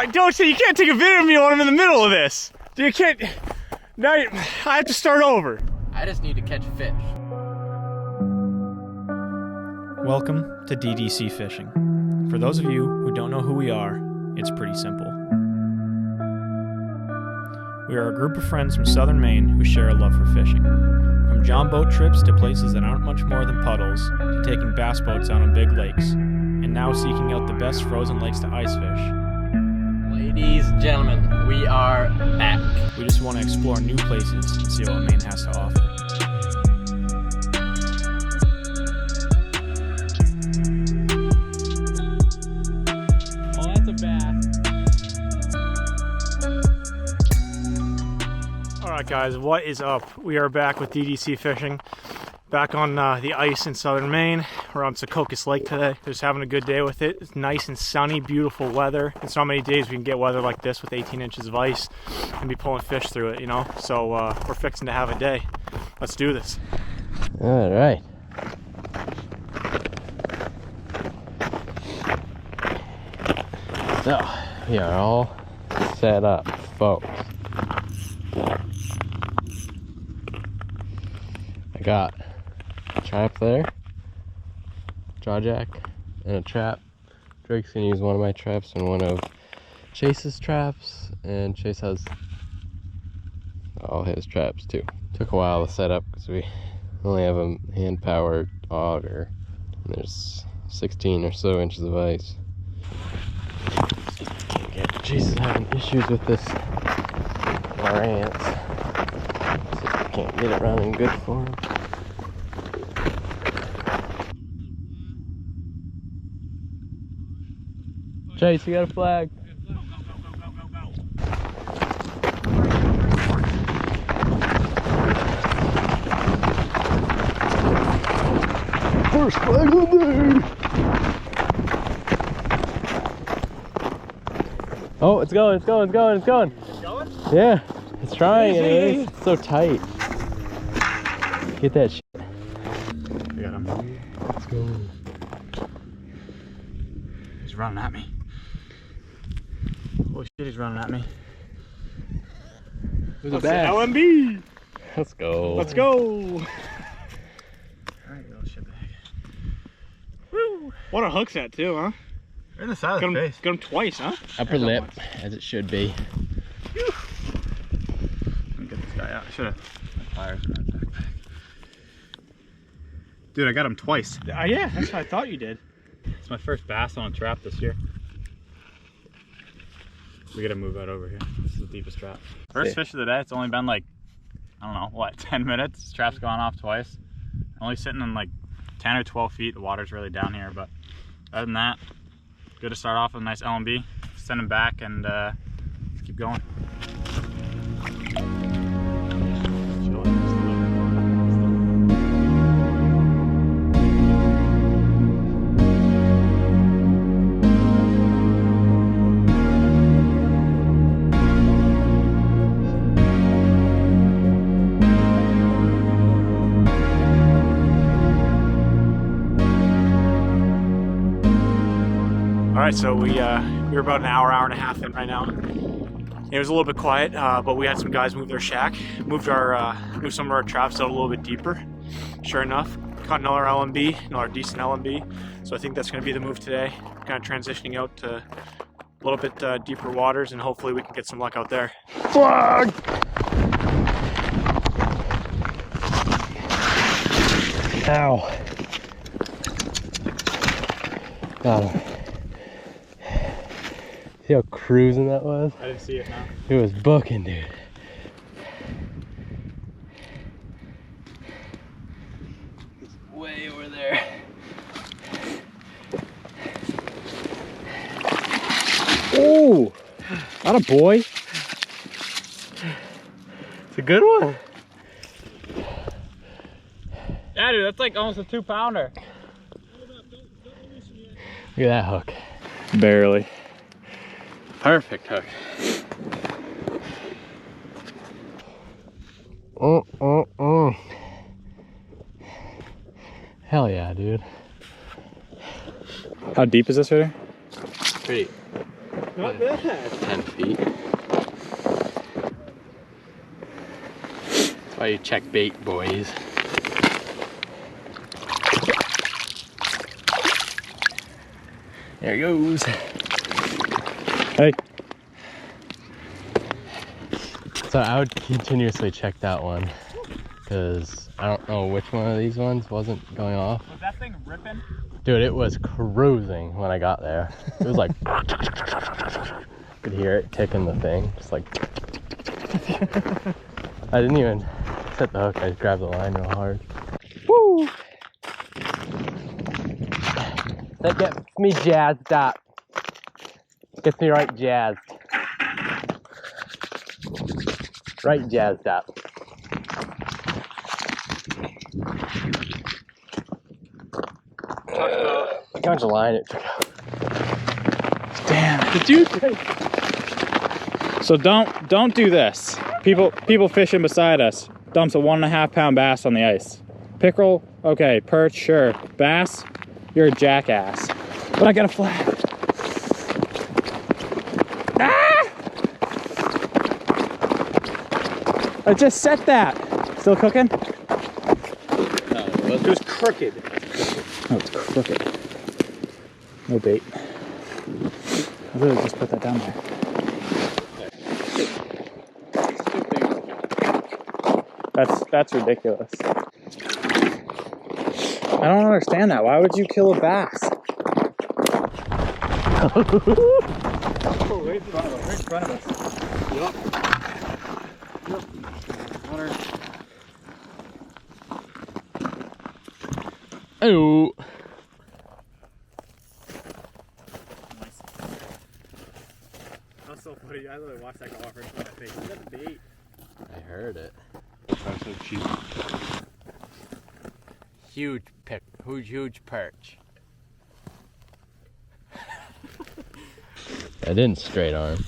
don't say you can't take a video of me when I'm in the middle of this. You can't. Now I have to start over. I just need to catch fish. Welcome to DDC Fishing. For those of you who don't know who we are, it's pretty simple. We are a group of friends from southern Maine who share a love for fishing. From John boat trips to places that aren't much more than puddles, to taking bass boats out on big lakes, and now seeking out the best frozen lakes to ice fish. Ladies and gentlemen, we are back. We just want to explore new places and see what Maine has to offer. Oh, that's a bass. Alright guys, what is up? We are back with DDC Fishing. Back on the ice in southern Maine. We're on Secocas Lake today. Just having a good day with it. It's nice and sunny, beautiful weather. It's not many days we can get weather like this with 18 inches of ice and be pulling fish through it, you know? So we're fixing to have a day. Let's do this. All right. So, we are all set up, folks. I got a trap there, jaw jack, and a trap. Drake's gonna use one of my traps and one of Chase's traps, and Chase has all his traps too. Took a while to set up because we only have a hand-powered auger. And there's 16 or so inches of ice. Chase is having issues with this Lawrence. Can't get it running good for him. Chase, you got a flag. First flag of the day. Oh, it's going, it's going, it's going, it's going. It's going? Yeah, it's trying anyways. It's so tight. Get that shit. We got him. Let's go. He's running at me. Holy shit, he's running at me. There's a bass. LMB! Let's go. Let's go! Alright, little shit bag. Woo! What a hook's at too, huh? Right in the side of the face. Got him twice, huh? Upper lip, as it should be. Let me get this guy out. I should have. Pliers in that backpack. Dude, I got him twice. Yeah, that's what I thought you did. It's my first bass on a trap this year. We gotta move that over here. This is the deepest trap. First fish of the day. It's only been like, I don't know, what, 10 minutes? This trap's gone off twice. Only sitting in like 10 or 12 feet. The water's really down here, but other than that, good to start off with a nice LMB. Send him back and let's keep going. Alright, so we're about an hour and a half in right now. It was a little bit quiet, but we had some guys move their shack, moved some of our traps out a little bit deeper. Sure enough, caught another LMB, another decent LMB. So I think that's going to be the move today. Kind of transitioning out to a little bit deeper waters, and hopefully we can get some luck out there. Flag! Ow. Got him. See how cruising that was? I didn't see it now. It was booking, dude. It's way over there. Oh! Not a boy. It's a good one. Yeah, dude, that's like almost a 2-pounder. Look at that hook. Barely. Perfect hook. Hell yeah, dude. How deep is this right here? Pretty Not bad. 10 feet. That's why you check bait, boys. There he goes. Hey. So I would continuously check that one because I don't know which one of these ones wasn't going off. Was that thing ripping? Dude, it was cruising when I got there. It was like, could hear it ticking the thing, just like. I didn't even set the hook, I just grabbed the line real hard. Woo! That gets me jazzed up. Gets me right jazzed. Right jazzed up. Look how much line it took out. Damn. Did you? So don't do this. People fishing beside us dumps a 1.5 pound bass on the ice. Pickerel, okay. Perch, sure. Bass, you're a jackass. But I got a flag. Ah! I just set that. Still cooking? No, It was crooked. Oh, it's crooked. No bait. I really just put that down there. That's ridiculous. I don't understand that. Why would you kill a bass? Oh, right in front of us. Right in front of us. Yep. Water. Oh. Nice. That's so funny. I literally watched that go off right in front of my face. Look at the bait. I heard it. That's so cheap. Huge perch. I didn't straight arm.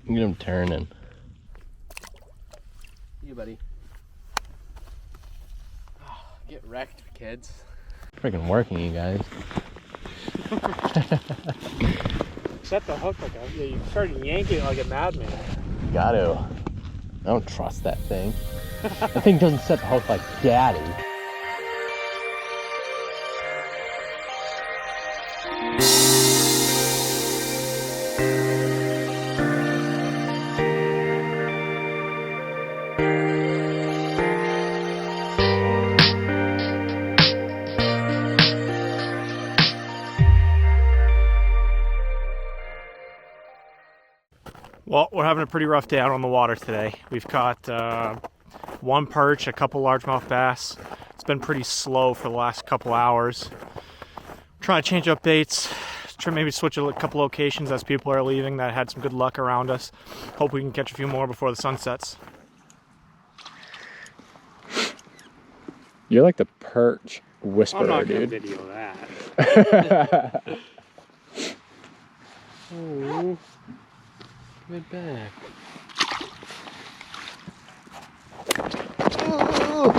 Get him turning. You buddy. Oh, get wrecked, kids. Freaking working, you guys. Set the hook like a, yeah, you started yanking it like a madman. Got to. I don't trust that thing. That thing doesn't set the hook like daddy. Well, we're having a pretty rough day out on the water today. We've caught one perch, a couple largemouth bass. It's been pretty slow for the last couple hours. Trying to change up baits, try maybe switch a couple locations as people are leaving that had some good luck around us. Hope we can catch a few more before the sun sets. You're like the perch whisperer, I'm not gonna dude. video that. Oh, give it back. Oh.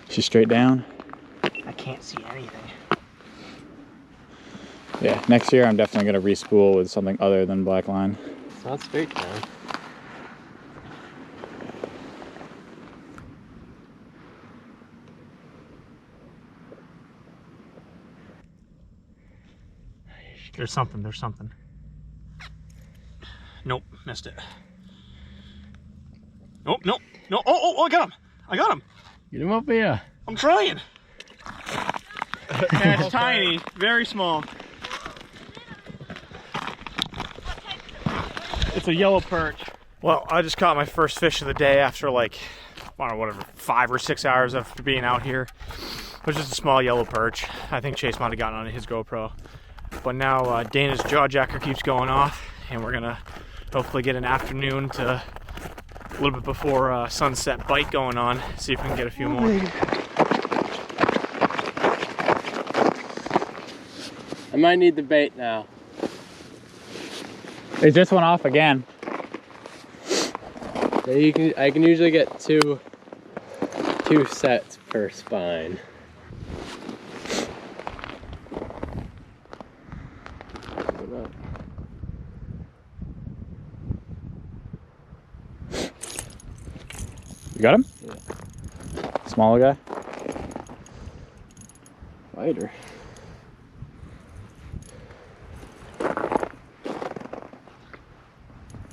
She's straight down. I can't see anything. Yeah, next year I'm definitely gonna re-spool with something other than black line. It's not straight down. There's something. Nope, missed it. Nope. Oh, I got him. Get him up here. I'm trying. It's tiny, very small. It's a yellow perch. Well, I just caught my first fish of the day after like, I don't know, whatever, 5 or 6 hours after being out here. It was just a small yellow perch. I think Chase might have gotten on his GoPro. But now Dana's jaw jacker keeps going off, and we're gonna hopefully get an afternoon to a little bit before sunset bite going on. See if we can get a few more. I might need the bait now. It just went off again. Yeah, I can usually get 2 2 sets per spine. You got him? Yeah. Smaller guy? Fighter.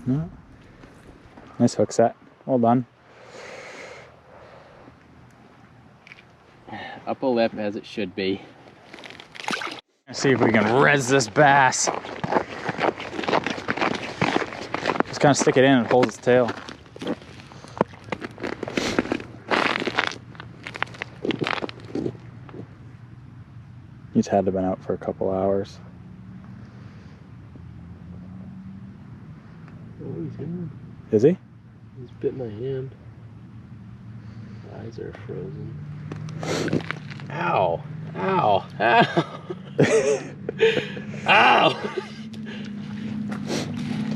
No. Nice hook set. Well done. Upper lip as it should be. Let's see if we can res this bass. Just kind of stick it in and hold its tail. He's had to been out for a couple hours. Oh, he's good. Is he? He's bit my hand. Eyes are frozen. Ow! Ow! Ow! Ow!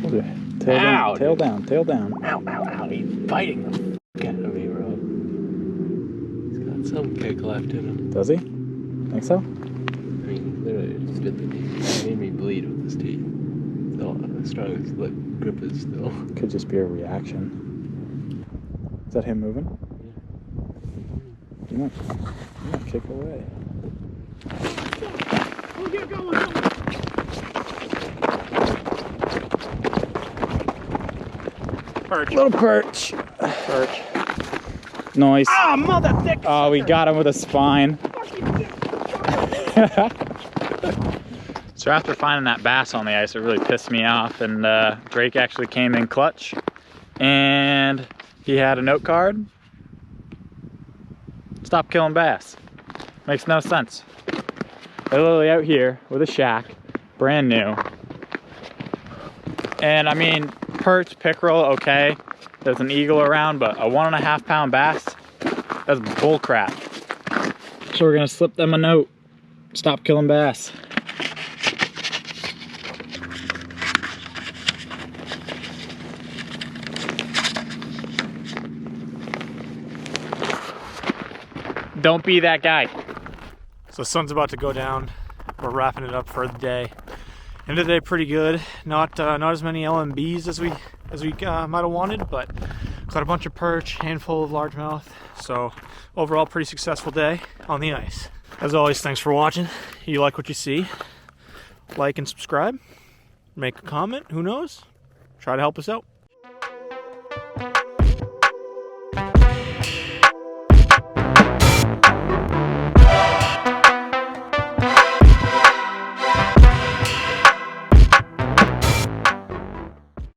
Told you. Tail Ow, down, tail down, tail down. Ow, ow, ow. He's biting the f*** out of me, bro. He's got some kick left in him. Does he? Think so? I mean, literally, it just bit the teeth. It made me bleed with his teeth. Still, as strong as the grip is still. Could just be a reaction. Is that him moving? Yeah. Yeah, kick away. Perch. Little perch. Perch. Nice. Ah, mother thick. Oh, we got him with a spine. So after finding that bass on the ice, it really pissed me off, and Drake actually came in clutch, and he had a note card. Stop killing bass. Makes no sense. They're literally out here with a shack, brand new. And I mean, perch, pickerel, okay. There's an eagle around, but a 1.5 pound bass, that's bull crap. So we're gonna slip them a note. Stop killing bass. Don't be that guy. So the sun's about to go down. We're wrapping it up for the day. End of the day pretty good. Not as many LMBs as we might have wanted, but caught a bunch of perch, handful of largemouth. So overall, pretty successful day on the ice. As always, thanks for watching. If you like what you see, like and subscribe. Make a comment. Who knows? Try to help us out.